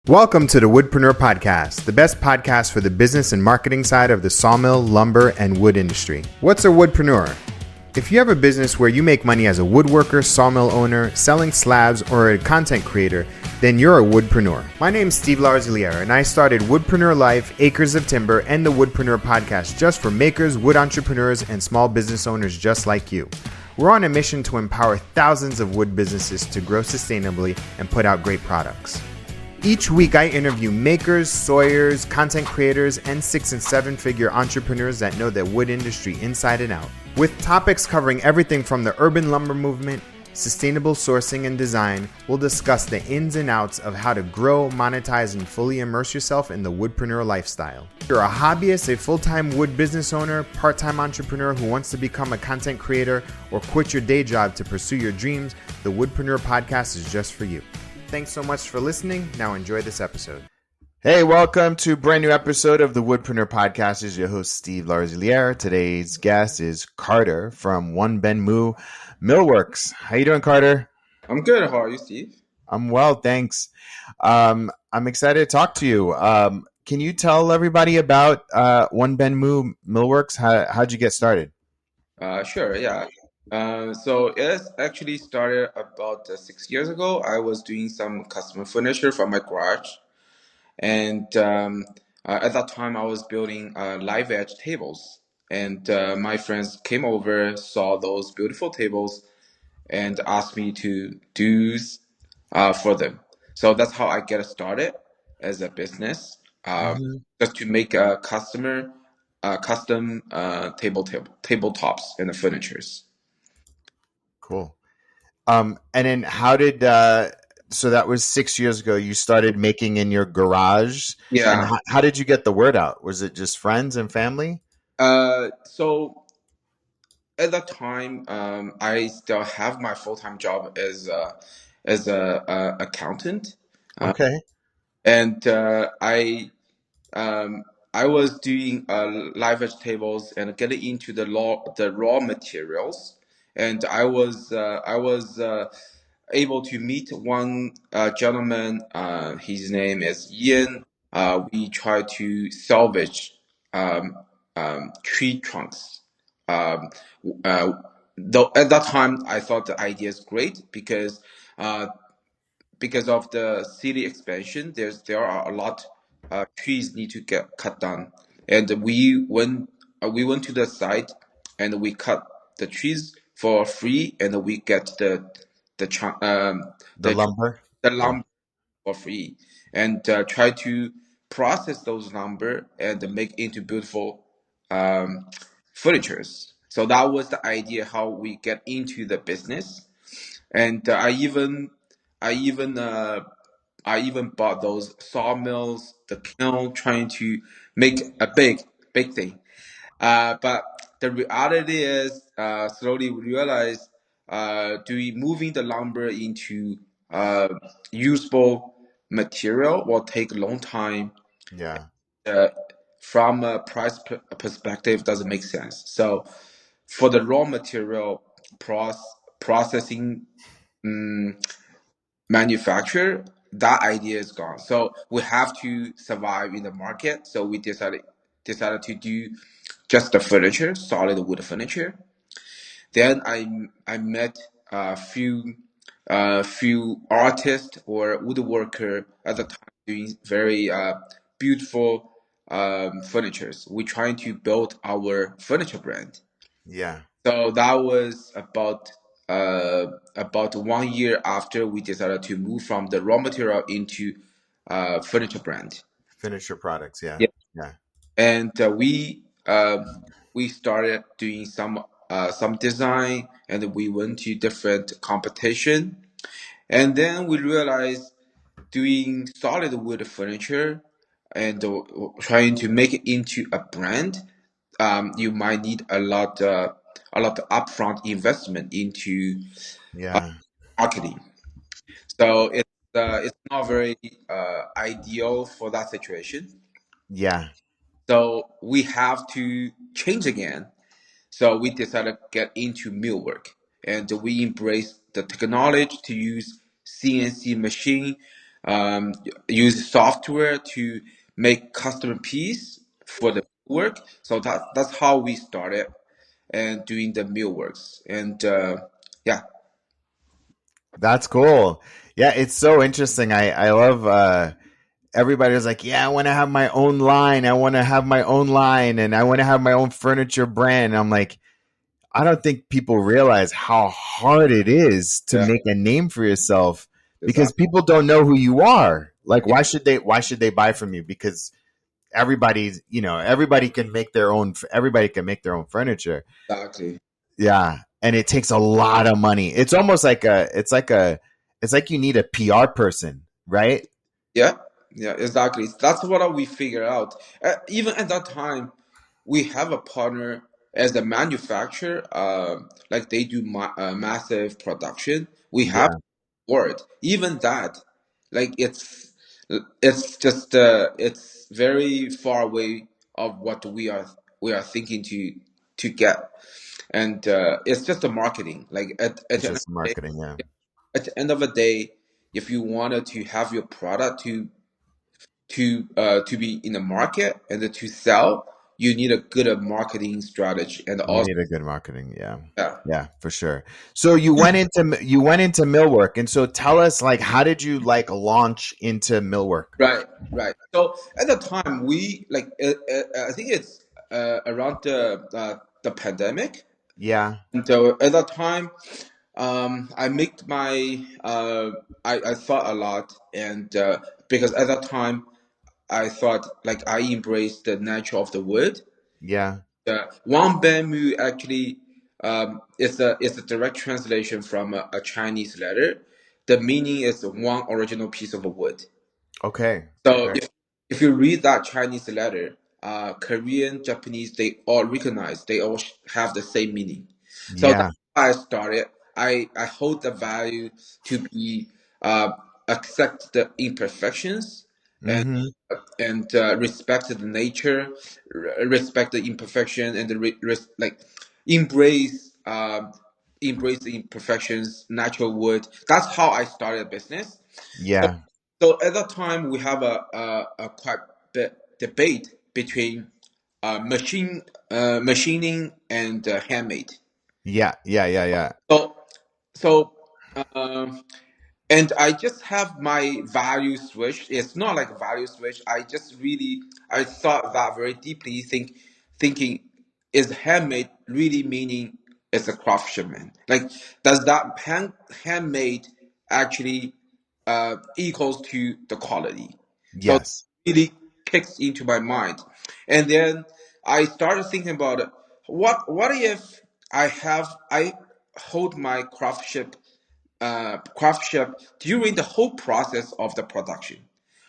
Welcome to the Woodpreneur podcast, the best podcast for the business and marketing side of the sawmill, lumber, and wood industry. What's a woodpreneur? If you have a business where you make money as a woodworker, sawmill owner, selling slabs, or a content creator, then you're a woodpreneur. My name's Steve Larosiliere, and I started Woodpreneur Life, Acres of Timber, and the Woodpreneur podcast just for makers, wood entrepreneurs, and small business owners just like you. We're on a mission to empower thousands of wood businesses to grow sustainably and put out great products. Each week, I interview makers, sawyers, content creators, and 6- and 7-figure entrepreneurs that know the wood industry inside and out. With topics covering everything from the urban lumber movement, sustainable sourcing and design, we'll discuss the ins and outs of how to grow, monetize, and fully immerse yourself in the woodpreneur lifestyle. If you're a hobbyist, a full-time wood business owner, part-time entrepreneur who wants to become a content creator, or quit your day job to pursue your dreams, the Woodpreneur podcast is just for you. Thanks so much for listening. Now enjoy this episode. Hey, welcome to a brand new episode of the Woodpreneur podcast. This is your host, Steve Larosiliere. Today's guest is Carter from 1BENMU Millworks. How you doing, Carter? I'm good. How are you, Steve? I'm well, thanks. I'm excited to talk to you. Can you tell everybody about 1BENMU Millworks? How'd you get started? Sure, yeah. So it actually started about 6 years ago. I was doing some custom furniture for my garage, and at that time I was building live edge tables. And my friends came over, saw those beautiful tables, and asked me to do for them. So that's how I get started as a business, just to make a custom tabletops and the furnitures. Cool. And then how did so that was 6 years ago. You started making in your garage. Yeah. And how did you get the word out? Was it just friends and family? So at that time, I still have my full-time job as a accountant. Okay. And I was doing live vegetables and getting into the raw materials, and I was able to meet one gentleman. His name is Ian. We try to salvage tree trunks. Um, uh, though at that time I thought the idea is great uh, because of the city expansion, there are a lot trees need to get cut down, and we went to the site and we cut the trees for free, and we get the chunk The lumber? the Yeah. lumber for free, and try to process those lumber and make into beautiful um, furnitures. So that was the idea how we get into the business, and I even I even bought those sawmills, the kiln, trying to make a big thing. But the reality is, slowly we realize, doing moving the lumber into uh, usable material will take a long time. Yeah. Uh, from a perspective, doesn't make sense. So for the raw material processing, um, manufacturer, that idea is gone. So we have to survive in the market. So we decided to do just the furniture, solid wood furniture. Then I met a few artists or woodworker at the time doing very beautiful furnitures. We're trying to build our furniture brand. Yeah. So that was about 1 year after we decided to move from the raw material into furniture brand. Finish your products. Yeah. Yeah. Yeah. And we started doing some design, and we went to different competition, and then we realized doing solid wood furniture and trying to make it into a brand, you might need a lot of upfront investment into uh, Yeah. marketing. So it's not very ideal for that situation. Yeah. So we have to change again. So we decided to get into millwork, and we embrace the technology to use CNC machine um, use software to make custom piece for the work. So that's how we started and doing the Millworks. And yeah, That's cool. Yeah, it's so interesting. I love everybody's like, yeah, I want to have my own line. I want to have my own line and I want to have my own furniture brand. And I'm like, I don't think people realize how hard it is to yeah, make a name for yourself because exactly. people don't know who you are. Like Yeah, why should they buy from you? Because everybody's, everybody can make their own furniture. exactly. Yeah, and it takes a lot of money. It's almost like it's like you need a PR person, right? Yeah, yeah, exactly. That's what we figure out. Even at that time, we have a partner as a manufacturer. Like they do massive production. We have Yeah, word. Even that, like it's just it's very far away of what we are thinking to get, and it's just a marketing. Like it's just marketing. Yeah, at the end of the day, if you wanted to have your product to be in the market and to sell, you need a good marketing strategy and you also need a good marketing. Yeah, yeah. yeah, for sure. So you went into millwork, and so tell us like how did you like launch into millwork? Right, right. So at the time, we like I think it's around the pandemic, Yeah, and so at that time, I make my I thought a lot, and because at that time I thought like I embraced the nature of the wood. yeah, 1BENMU actually is a direct translation from a Chinese letter. The meaning is one original piece of wood. okay, So okay, if you read that Chinese letter, Korean, Japanese, they all recognize, they all have the same meaning. So that's yeah, how I started. I hold the value to be accept the imperfections and mm-hmm. respect the nature, respect the imperfection, and like embrace embrace the imperfections, natural wood. That's how I started a business. Yeah, So at that time, we have a quite bit debate between machining and handmade. yeah, yeah, yeah, yeah, So so um, and I just have my value switch. It's not like a value switch. I thought that very deeply, thinking is handmade really meaning it's a craftsman? Like does that handmade actually equals to the quality? So it yes, really kicks into my mind, and then I started thinking about it. What if I hold my craftsmanship during the whole process of the production,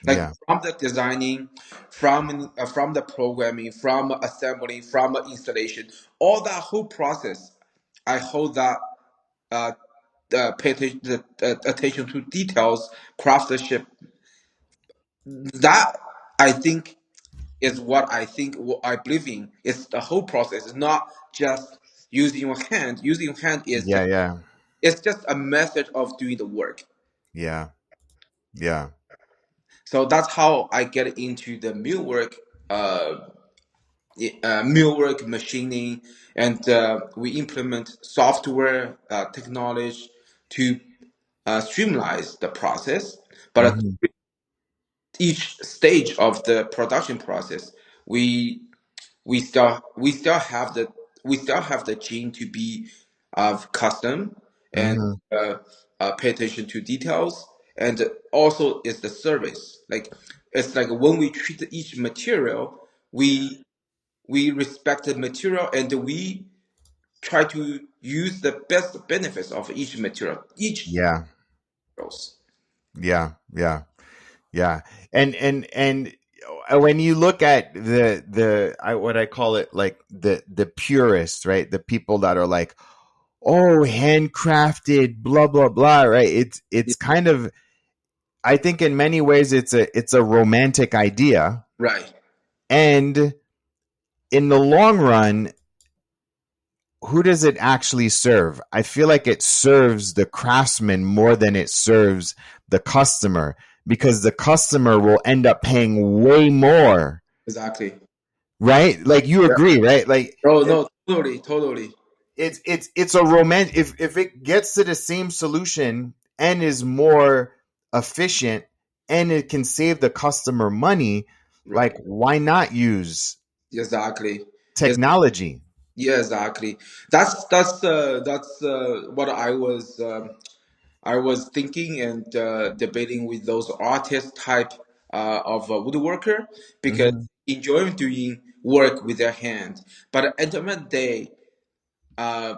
like yeah, from the designing, from the programming, from assembly, from installation, all that whole process. I hold that uh, pay attention to details, craftsmanship. That I think is what I believe in. It's the whole process. It's not just using your hand. Using your hand is yeah, just yeah, it's just a method of doing the work. yeah, yeah. So that's how I get into the millwork machining, and we implement software technology to streamline the process. But at Mm-hmm. each stage of the production process, we we still have the gene to be custom and Mm-hmm. uh, pay attention to details, and also is the service. Like it's like when we treat each material, we respect the material and we try to use the best benefits of each material, each Yeah, materials. yeah, yeah. Yeah, and when you look at what I call it like the purists, right? The people that are like, oh, handcrafted, blah blah blah, right? It's kind of I think in many ways it's a romantic idea, Right. and in the long run, who does it actually serve? I feel like it serves the craftsman more than it serves the customer because the customer will end up paying way more, Exactly. right? Like you Yeah. agree, right? Like Oh no, totally, totally. it's a romantic if it gets to the same solution and is more efficient and it can save the customer money, like Right. why not use Exactly. Yes. technology? Yeah. Exactly. That's what I was thinking and debating with those artist type of woodworker because Hmm. enjoy doing work with their hand. But at the end of the day, uh,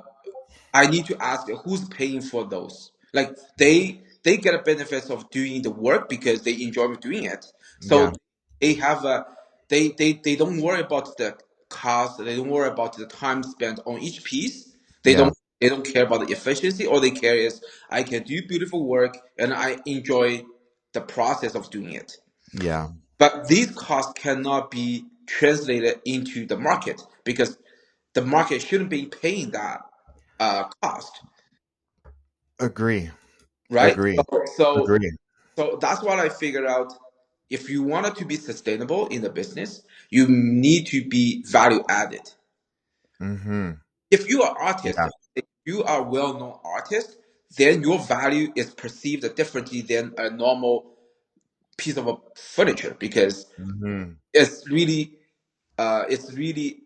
I need to ask who's paying for those. Like they get a benefits of doing the work because they enjoy doing it. So Yeah, they have a they don't worry about the cost. They don't worry about the time spent on each piece. They yeah, don't care about the efficiency. All they care is I can do beautiful work and I enjoy the process of doing it. yeah. But these costs cannot be translated into the market because the market shouldn't be paying that cost, Agree, right? agree, So, agree. so that's what I figured out. If you wanted to be sustainable in the business, you need to be value added. Hmm. If you are artist, Yeah. if you are well-known artist, then your value is perceived differently than a normal piece of furniture because Hmm. it's really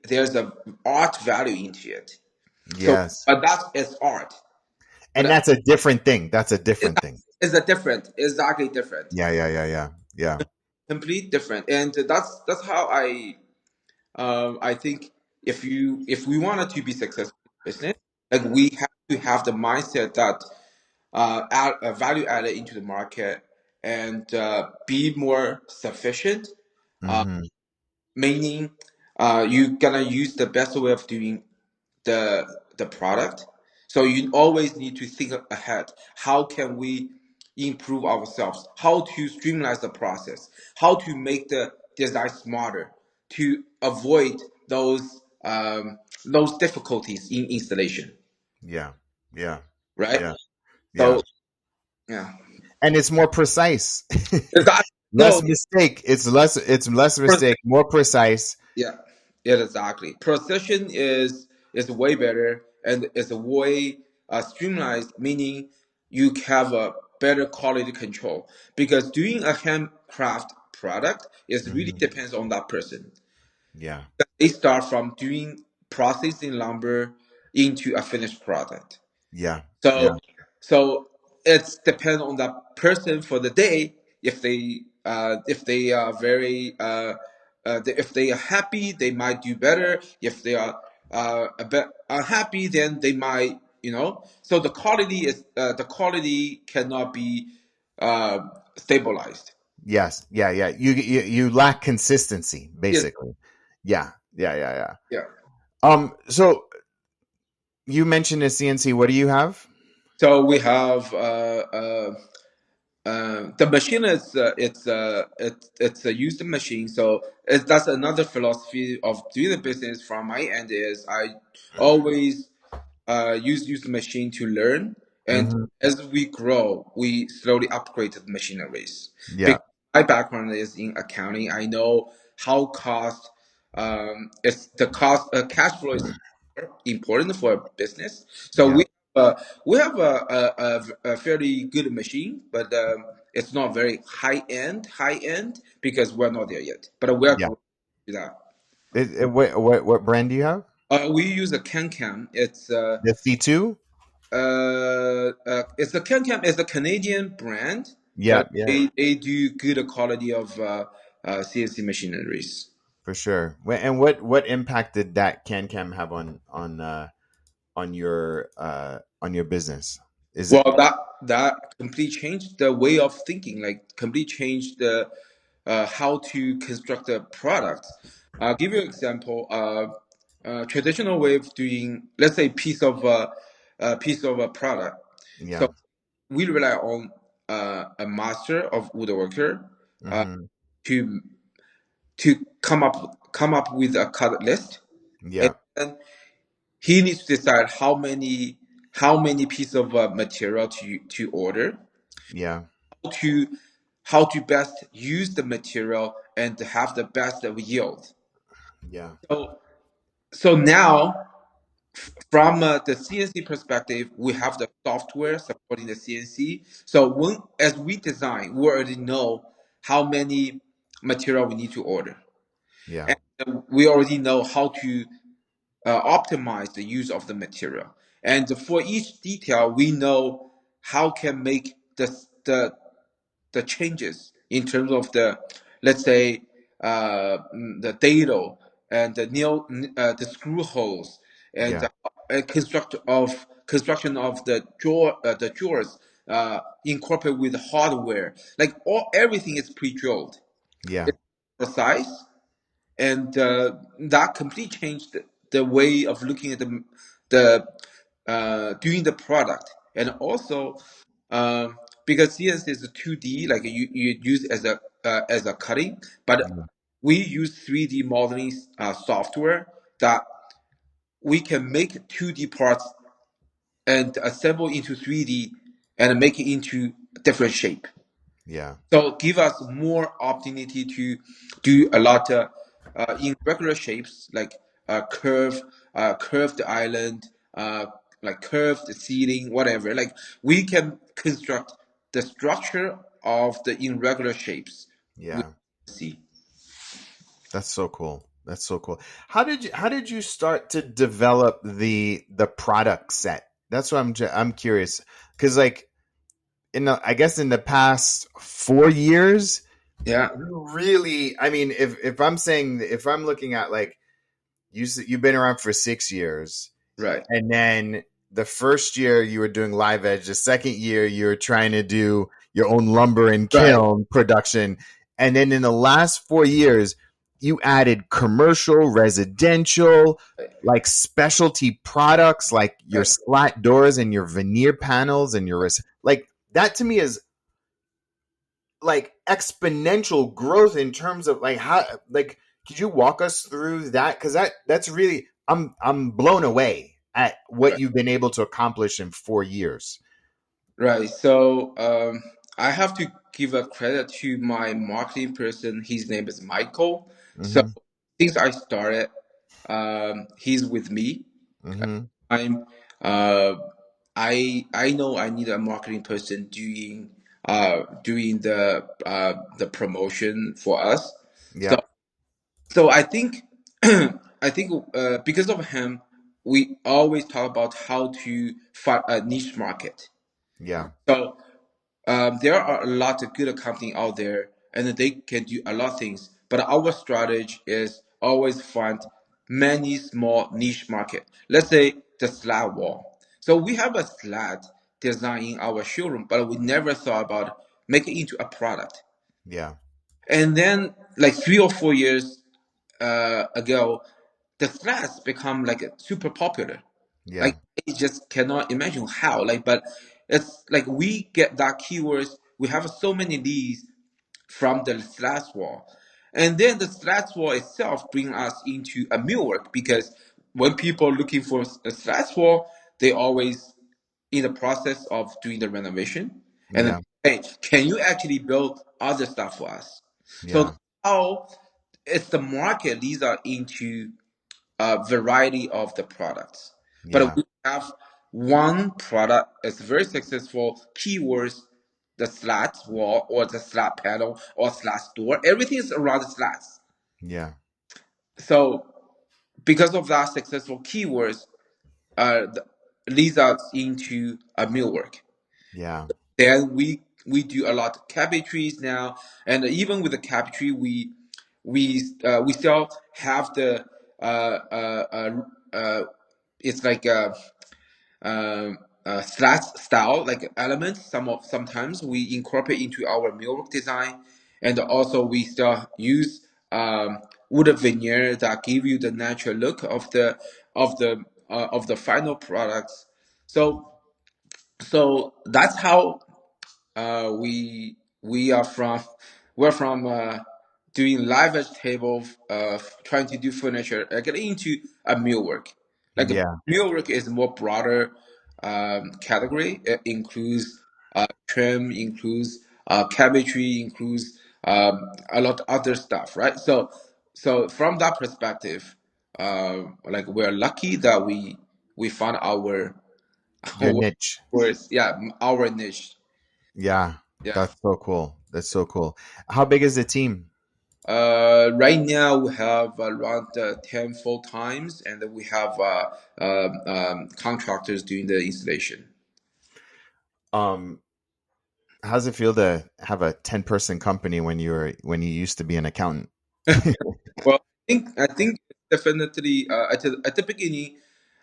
there's a art value into it. So, Yes. but that's it's art. And But that's a different thing. That's a it, different thing. it's a different, exactly different, Yeah, yeah, yeah, yeah, yeah. complete different, and that's how I think if we wanted to be successful in business, like we have to have the mindset that add a value added into the market and be more sufficient. Uh, Hmm. Meaning, you gonna use the best way of doing the product. So you always need to think ahead. How can we improve ourselves? How to streamline the process? How to make the design smarter to avoid those difficulties in installation, Yeah, yeah, right? yeah, yeah. So yeah, And it's more precise. exactly. Less No, mistake. It's less mistake, more precise. yeah, yeah, exactly. Precision is way better and it's a way streamlined, meaning you have a better quality control. Because doing a handcraft product is really Hmm. depends on that person. Yeah, They start from doing processing lumber into a finished product. yeah, yeah, So, so it's depend on that person for the day. If they are very if they are happy, they might do better. If they are a bit unhappy, then they might So the quality cannot be uh, stabilized. yes, yeah, yeah. You lack consistency, Yes. basically. Yeah, yeah, yeah, yeah. Yeah. So you mentioned a CNC. What do you have? So we have the machine is it's a used machine, so that's another philosophy of doing the business from my end is I always use the machine to learn, and Hmm. as we grow, we slowly upgrade the machineries. Yeah, Because my background is in accounting, I know how cost it's the cost cash flow is important for a business. So yeah, we have a fairly good machine, but it's not very high end because we're not there yet. But we are yeah. growing with that. What brand do you have? We use a CanCam. The C2. It's a CanCam. It's a Canadian brand, Yeah, but yeah, they do good quality of CNC machineries. for sure. And what impact did that CanCam have on your business? Is it? Well, that complete changed the way of thinking, like complete changed the how to construct a product. I'll give you an example. Traditional way of doing, let's say, piece of a product. So Yeah. we rely on a master of woodworker uh, Hmm. to come up with a cut list, and Yeah, then he needs to decide how many pieces of material to order, yeah, to how to best use the material and to have the best of yield. Yeah. So now, from the CNC perspective, we have the software supporting the CNC. So as we design, we already know how many material we need to order, Yeah. and we already know how to optimize the use of the material. And for each detail, we know how can make the changes in terms of the, let's say, the dado and the screw holes and Yeah. construction of the drawers incorporate with hardware. Like everything is pre-drilled. Yeah. It's precise, and that completely changed the way of looking at the doing the product. And also, um, because CNC is a 2D, like you use as a cutting, but Yeah. we use 3D modeling software that we can make 2D parts and assemble into 3D and make it into different shape. Yeah. So give us more opportunity to do a lot in regular shapes like curved island, like curved ceiling, whatever. Like we can construct the structure of the irregular shapes we Yeah. see. That's so cool. That's so cool. How did you start to develop the product set? That's what I'm curious, because like I guess in the past 4 years, Yeah, you really, I mean, if I'm looking at like you've been around for 6 years, right, and then the first year you were doing live edge, the second year you were trying to do your own lumber and right, kiln production, and then in the last 4 years you added commercial, residential, like specialty products like your right, slat doors and your veneer panels and your like that. To me is like exponential growth in terms of like how, like, could you walk us through that, because that's really, I'm blown away at what right. you've been able to accomplish in 4 years. Right. So I have to give a credit to my marketing person. His name is Michael. So Mm-hmm. since I started, he's with me. Mm-hmm. I'm uh, I know I need a marketing person doing the promotion for us. So Yeah. so I think I think because of him, we always talk about how to find a niche market. Yeah. So there are a lot of good companies out there, and they can do a lot of things. But our strategy is always find many small niche market. Let's say the slat wall. So we have a slat design in our showroom, but we never thought about making it into a product. Yeah. And then, like 3 or 4 years ago, the slats become like super popular. Yeah. Like I just cannot imagine how. Like, but it's like we get that keywords. We have so many leads from the slats wall, and then the slats wall itself bring us into a millwork because when people are looking for a slats wall, they always in the process of doing the renovation, and then, Yeah. hey, can you actually build other stuff for us? So Yeah. now it's the market leads us into a variety of the products. But Yeah. we have one product that's very successful, keywords, the slat wall or the slat panel or slat door. Everything is around the slats. Yeah. So because of that successful keywords, the, leads us into a millwork. Yeah. Then we do a lot of cabinetries now, and even with the cabinetry, we still have the uh, uh, it's like slat style like elements. Sometimes we incorporate into our millwork design, and also we still use wood veneer that give you the natural look of the final products. So so that's how we are from we're from doing live vegetable trying to do furniture get into a millwork. Like Yeah. millwork is a more broader category. It includes trim, includes cabinetry includes a lot of other stuff, right? So from that perspective, like we're lucky that we found Your our niche. words, yeah, our niche. Yeah, Yeah. that's so cool. That's so cool. How big is the team? Right now we have around 10 full times, and then we have contractors doing the installation. Um, how's it feel to have a 10-person company when you used to be an accountant? Well, I think definitely at the beginning,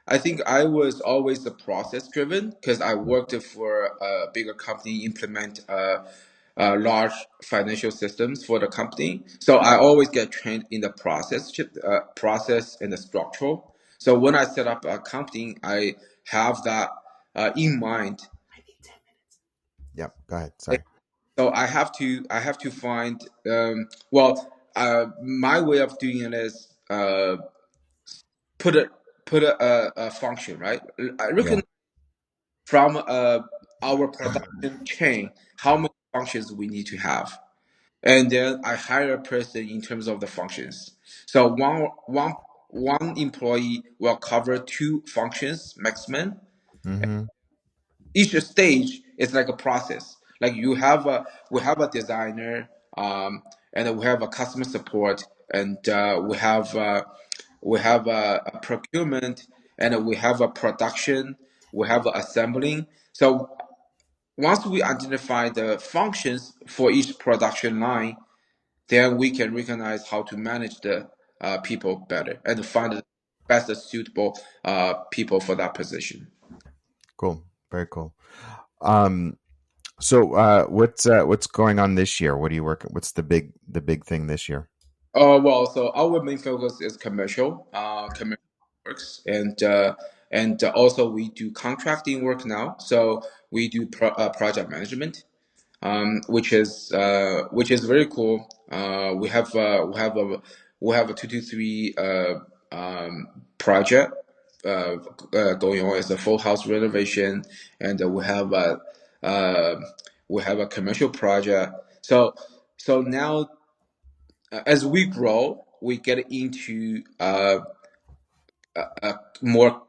I think I was always the process driven because I worked for a bigger company, implement large financial systems for the company. So I always get trained in the process and the structural. So when I set up a company, I have that in mind. Yep, go ahead. Sorry. So I have to find my way of doing it is put a put a function, right. I Yeah. reckon from our production chain how many functions we need to have, and then I hire a person in terms of the functions. So one employee will cover two functions maximum. Mm-hmm. Each stage is like a process. Like you have a we have a designer, and then we have a customer support, and we have a procurement, and then we have a production, we have a assembling. So once we identify the functions for each production line, then we can recognize how to manage the people better and find the best suitable people for that position. Cool. Very cool. Um, so what's going on this year? What are you working? What's the big thing this year? Well, so our main focus is commercial works, and also we do contracting work now. So we do project management, which is very cool. We have a 2 to 3 project going on. It's a full house renovation, and uh, we have a commercial project. So now, as we grow, we get into more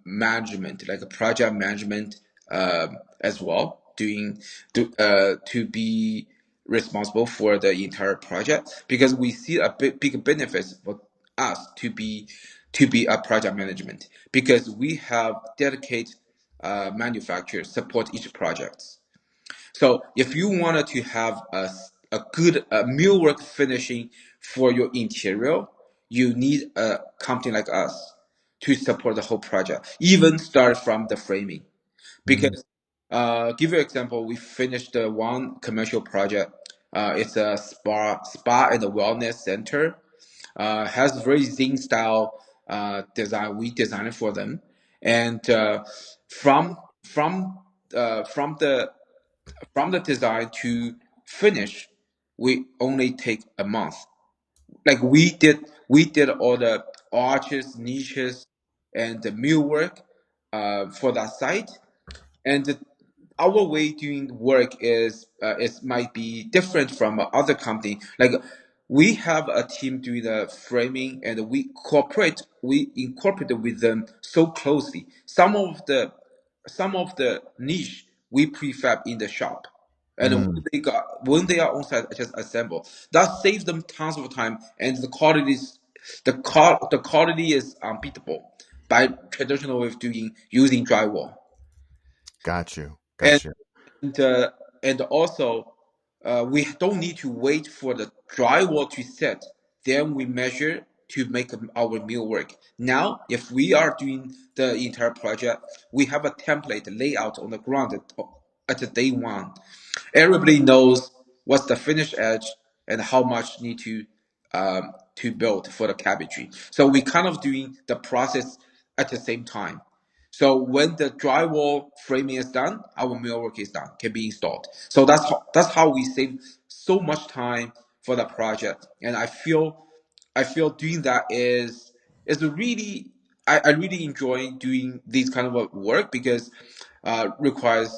management, like a project management, as well, doing to be responsible for the entire project, because we see a big benefits for us to be a project management, because we have dedicated manufacturers support each project. So if you wanted to have a good millwork finishing for your interior, you need a company like us to support the whole project, even start from the framing. Mm-hmm. Because give you an example, we finished one commercial project. It's a spa and a wellness center. Has very Zen style design. We designed it for them, and from from from the design to finish, we only take a month. Like we did all the arches, niches, and the millwork for that site. And our way doing work is might be different from other company. Like we have a team doing the framing, and we incorporate with them so closely. Some of the niche we prefab in the shop, and Mm-hmm. when they are on site, just assemble. That saves them tons of time, and the quality is unbeatable by traditional way of doing using drywall. Got you. And Got you. and, uh, and also, we don't need to wait for the drywall to set. Then we measure to make our meal work. Now, if we are doing the entire project, we have a template layout on the ground at the day one. Everybody knows what's the finish edge and how much need to build for the cabinetry. So we kind of doing the process at the same time. So when the drywall framing is done, our millwork is done, can be installed. So that's how we save so much time for the project. And I feel doing that is really I really enjoy doing these kind of work, because requires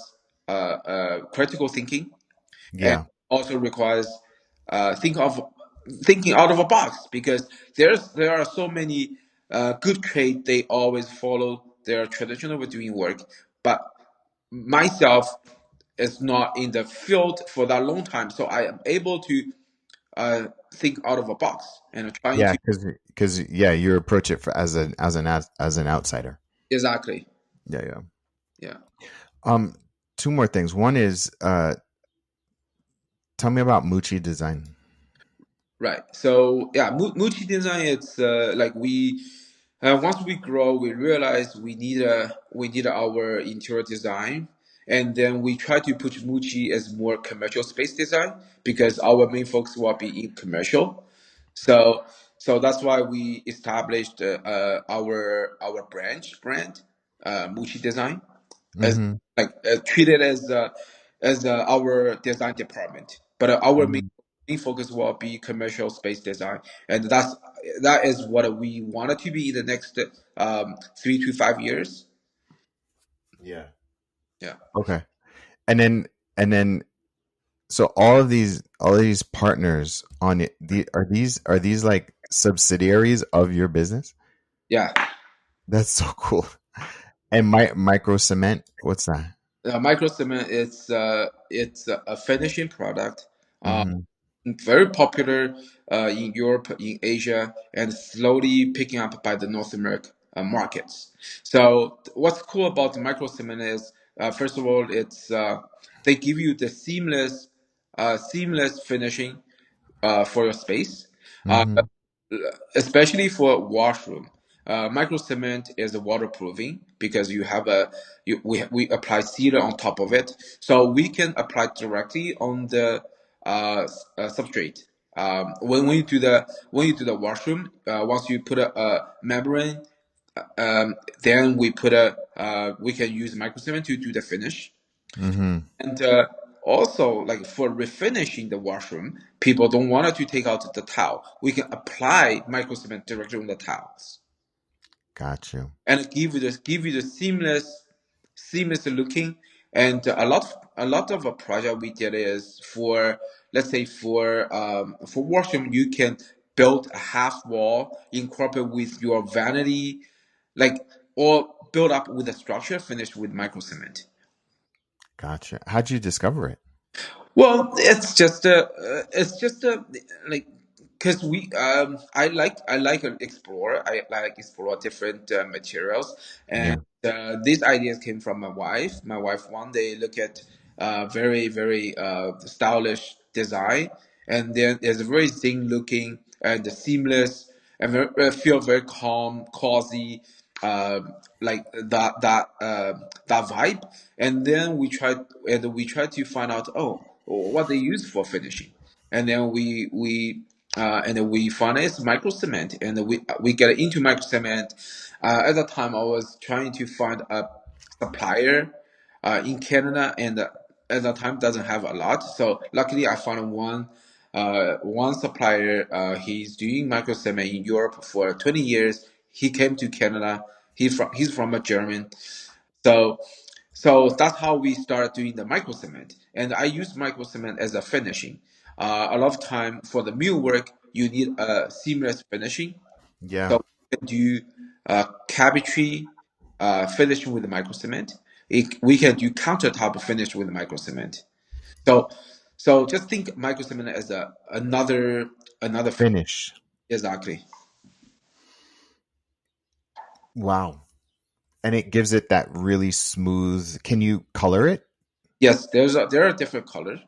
critical thinking, and Yeah. also requires think of thinking out of a box, because there are so many good trade, they always follow their traditional way doing work, but myself is not in the field for that long time, so I am able to think out of a box and trying Yeah, to because yeah, you approach it for, as an outsider. exactly. Yeah, yeah. Yeah. Two more things. One is tell me about Muchi Design. Right. So yeah, multi design. It's like we once we grow, we realize we need our interior design, and then we try to push Muchi as more commercial space design, because our main focus will be in commercial. So that's why we established our branch brand, Muchi Design, as Mm-hmm. like treated as our design department. But our Mm-hmm. main focus will be commercial space design, and that is what we want it to be in the next 3 to 5 years. Yeah. Yeah, Okay. And then so all of these partners on it, are these like subsidiaries of your business? yeah. That's so cool. And micro cement, what's that? Micro cement, it's a finishing product. Uh, Mm-hmm. Very popular in Europe, in Asia, and slowly picking up by the North America markets. So what's cool about the micro cement is, first of all, it's they give you the seamless finishing for your space, uh, Mm-hmm. especially for washroom. Micro cement is waterproofing, because you have we apply sealer on top of it, so we can apply directly on the substrate. When you do the washroom, once you put a membrane, then we can use micro cement to do the finish. Mm-hmm. And also, like for refinishing the washroom, people don't want to take out the towel. We can apply micro cement directly on the tiles, Got you. and give you the seamless looking. And a lot of a project we did is for, let's say, for washroom, you can build a half wall, incorporate with your vanity, like, or build up with a structure finished with micro cement. Gotcha. How'd you discover it? Well, it's just a like, because I like explore, I like explore different materials, and Yeah. these ideas came from my wife. My wife one day look at very stylish design, and then there's a very thin looking and seamless, and feel very calm, cozy, like that vibe. And then we try to find out, oh, what they use for finishing, and then and then we find it's micro cement, and then we get into micro cement. At that time, I was trying to find a supplier in Canada, and at that time doesn't have a lot. So luckily, I found one supplier. He's doing micro cement in Europe for 20 years. He came to Canada. He's from a German. So that's how we started doing the micro cement. And I use micro cement as a finishing. A lot of time for the millwork, you need a seamless finishing. Yeah. So we can do cabinetry finishing with the micro cement. We can do countertop finish with the micro cement. So just think micro cement as another Finish. exactly. Wow. And it gives it that really smooth. Can you color it? Yes, there are different colors.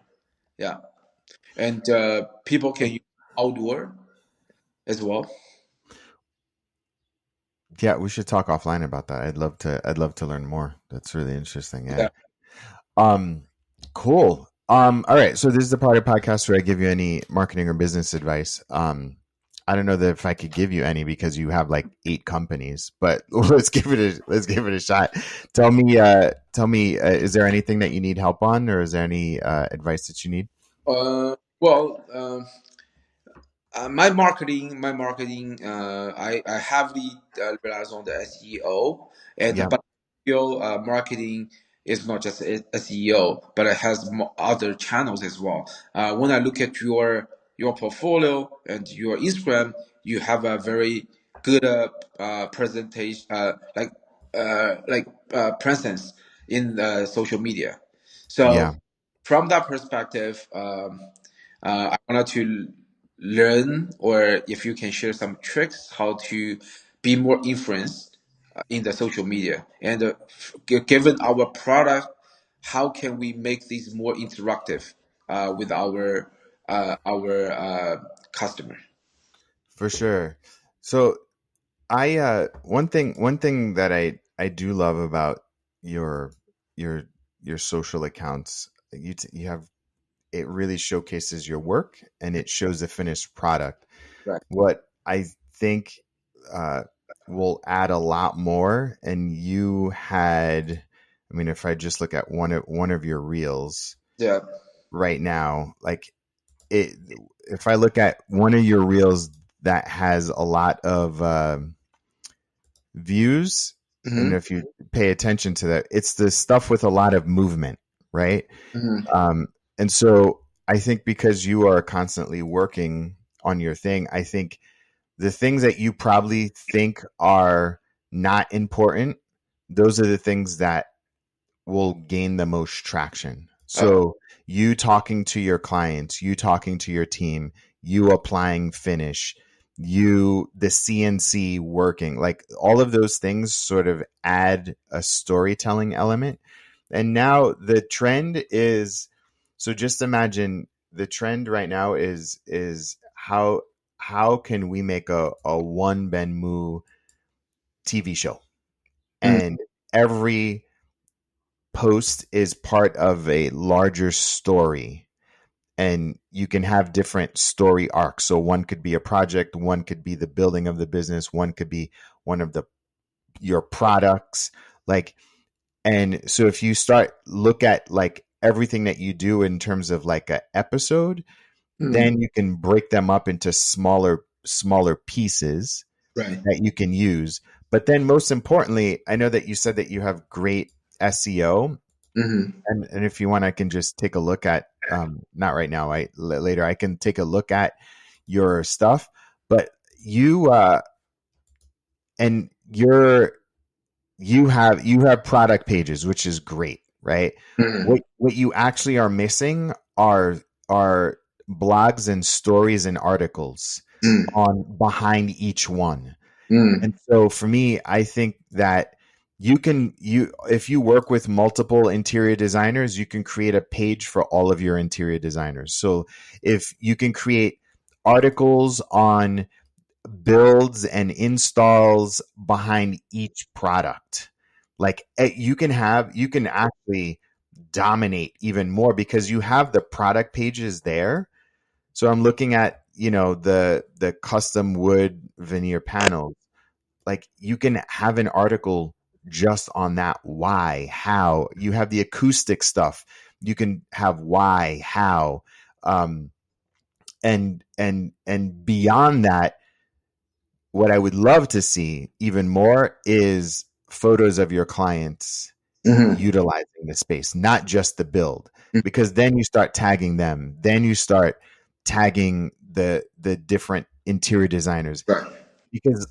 Yeah, and people can use outdoor as well. Yeah, we should talk offline about that. I'd love to learn more. That's really interesting. Yeah. Yeah. Um, cool. All right. So this is the part of the podcast where I give you any marketing or business advice. I don't know that if I could give you any because you have like 8 companies, but let's give it a shot. Tell me, is there anything that you need help on, or is there any advice that you need? Well, my marketing, I heavily relies on the SEO, and Yeah. but still marketing. is not just a SEO, but it has other channels as well. When I look at your portfolio and your Instagram, you have a very good presentation, presence in the social media. Yeah, So from that perspective, I wanted to learn, or if you can share some tricks how to be more influenced in the social media, and given our product, how can we make these more interactive with our customer? for sure. So I one thing that I do love about your your your social accounts, you have, it really showcases your work and it shows the finished product. Right. What I think uh, will add a lot more, and you had, I mean, if I just look at one of your reels Yeah. right now, like it, if I look at one of your reels that has a lot of views, and Mm-hmm. if you pay attention to that, it's the stuff with a lot of movement, right? Mm-hmm. And so I think because you are constantly working on your thing, I think the things that you probably think are not important, those are the things that will gain the most traction. Okay. So you talking to your clients, you talking to your team, you applying finish, you the CNC working, like all of those things sort of add a storytelling element. And now the trend is, so just imagine the trend right now is how can we make a 1BENMU TV show, Mm. and every post is part of a larger story, and you can have different story arcs. So one could be a project, one could be the building of the business, one could be one of the your products, like, and so if you start look at like everything that you do in terms of like a episode, Mm. then you can break them up into smaller pieces Right. that you can use. But then most importantly, I know that you said that you have great SEO. Mm-hmm. And if you want, I can just take a look at, not right now, later I can take a look at your stuff. But you and you're you have product pages, which is great, right? Mm-hmm. What you actually are missing are blogs and stories and articles Mm. on behind each one. Mm. And so for me, I think that you if you work with multiple interior designers, you can create a page for all of your interior designers. So if you can create articles on builds and installs behind each product, like you can actually dominate even more because you have the product pages there. So I'm looking at, the custom wood veneer panels, like you can have an article just on that, why, how. You have the acoustic stuff, you can have why, how, um and beyond that, what I would love to see even more is photos of your clients Mm-hmm. utilizing the space, not just the build, because then you start tagging them, then you start tagging the different interior designers, Right. because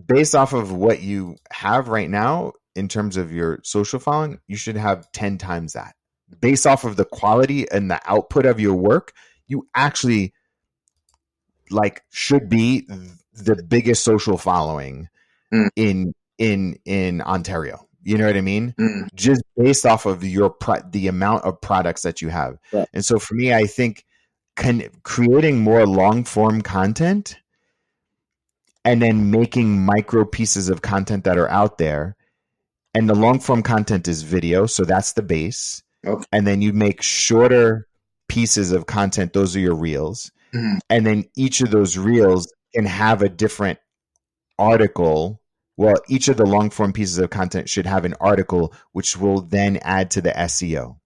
based off of what you have right now in terms of your social following, you should have 10 times that. Based off of the quality and the output of your work, you actually like should be the biggest social following Mm. in Ontario. You know what I mean? Mm. Just based off of the amount of products that you have. Right. And so for me, I think creating more long form content and then making micro pieces of content that are out there. And the long form content is video, so that's the base. Okay. And then you make shorter pieces of content, those are your reels. Mm. And then each of those reels can have a different article. Well, each of the long form pieces of content should have an article, which will then add to the SEO.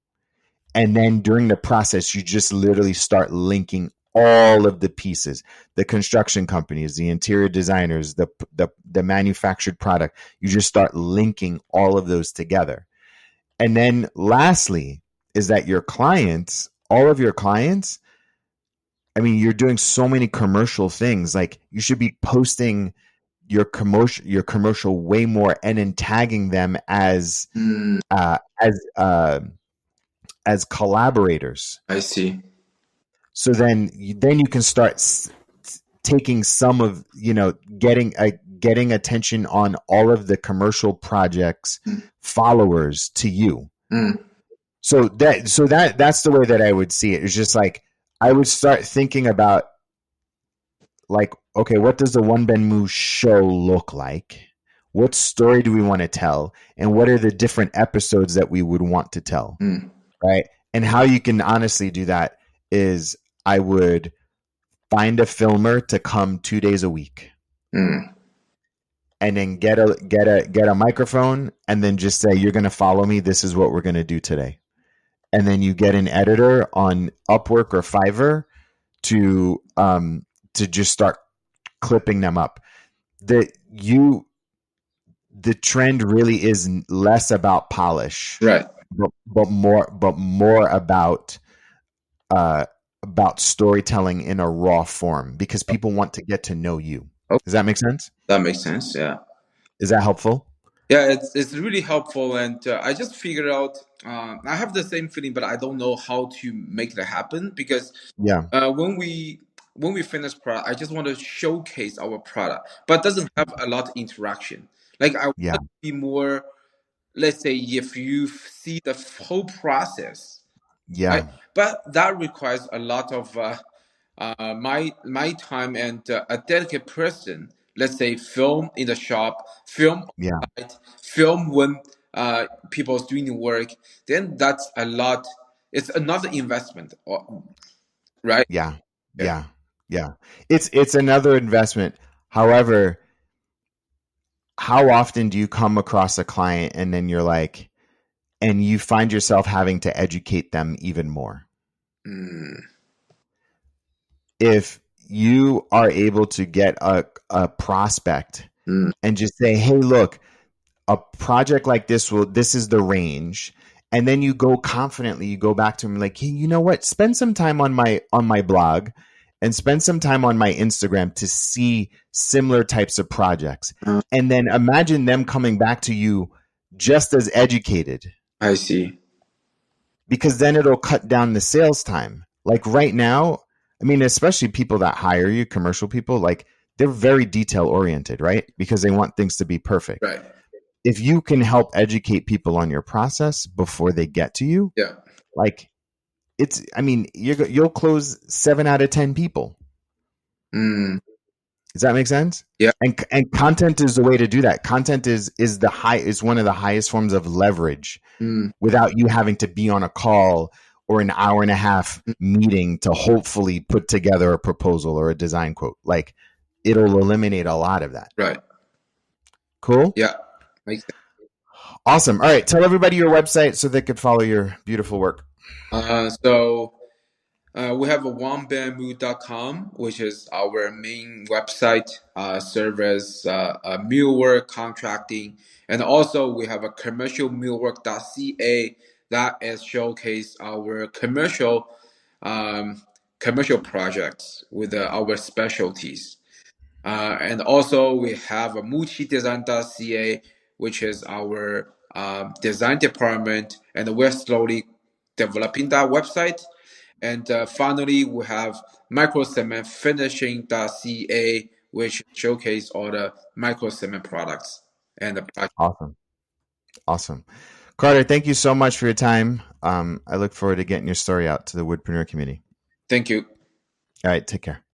And then during the process, you just literally start linking all of the pieces, the construction companies, the interior designers, the manufactured product. You just start linking all of those together. And then lastly is that your clients, all of your clients, I mean, you're doing so many commercial things. Like you should be posting your commercial way more, and then tagging them as Mm, uh, as uh, as collaborators. I see. So then you can start taking some of, getting attention on all of the commercial projects Mm, followers to you. mm, So that's the way that I would see it. It's just like I would start thinking about, like, okay, what does the 1BENMU show look like? What story do we want to tell? And what are the different episodes that we would want to tell? mm, Right? And how you can honestly do that is I would find a filmer to come 2 days a week, mm. and then get a microphone, and then just say, you're going to follow me. This is what we're going to do today. And then you get an editor on Upwork or Fiverr to just start clipping them up. The trend really is less about polish, Right. but more about storytelling in a raw form, because people want to get to know you. Oh, Does that make sense? that makes sense. Yeah. Is that helpful? Yeah, it's really helpful, and I just figured out. I have the same feeling, but I don't know how to make that happen because Yeah, when we finish product, I just want to showcase our product, but doesn't have a lot of interaction. Like I want yeah, to be more. Let's say if you see the whole process, right? yeah, But that requires a lot of my time and a dedicated person. Let's say film in the shop, film yeah, outside, film when people's doing the work. Then that's a lot. It's another investment, right? yeah, Yeah. yeah, yeah. It's another investment. However, how often do you come across a client and then you're like, and you find yourself having to educate them even more? Mm, If you are able to get a prospect mm, and just say, hey, look, a project like this is the range. And then you go confidently, you go back to them like, hey, you know what? Spend some time on my blog, and spend some time on my Instagram to see similar types of projects. uh, And then imagine them coming back to you just as educated, I see. because then it'll cut down the sales time. Like right now, I mean, especially people that hire you, commercial people, like they're very detail oriented, right? Because they want things to be perfect. Right. If you can help educate people on your process before they get to you, Yeah. like I mean, you'll close 7 out of 10 people. Mm, Does that make sense? yeah. And content is the way to do that. Content is one of the highest forms of leverage, Mm, without you having to be on a call or an hour and a half mm, meeting to hopefully put together a proposal or a design quote. Like it'll eliminate a lot of that. right. Cool? Yeah. Makes sense. Awesome. All right, tell everybody your website so they could follow your beautiful work. So we have a 1BENMU.com, which is our main website, serve as millwork contracting. And also we have a commercial millwork.ca that is showcase our um, commercial projects with our specialties. And also we have a multidesign.ca, which is our design department, and we're slowly developing that website. And finally, we have microcementfinishing.ca, which showcase all the microcement products and the project. Awesome. Awesome. Carter, thank you so much for your time. I look forward to getting your story out to the Woodpreneur community. Thank you. All right, take care.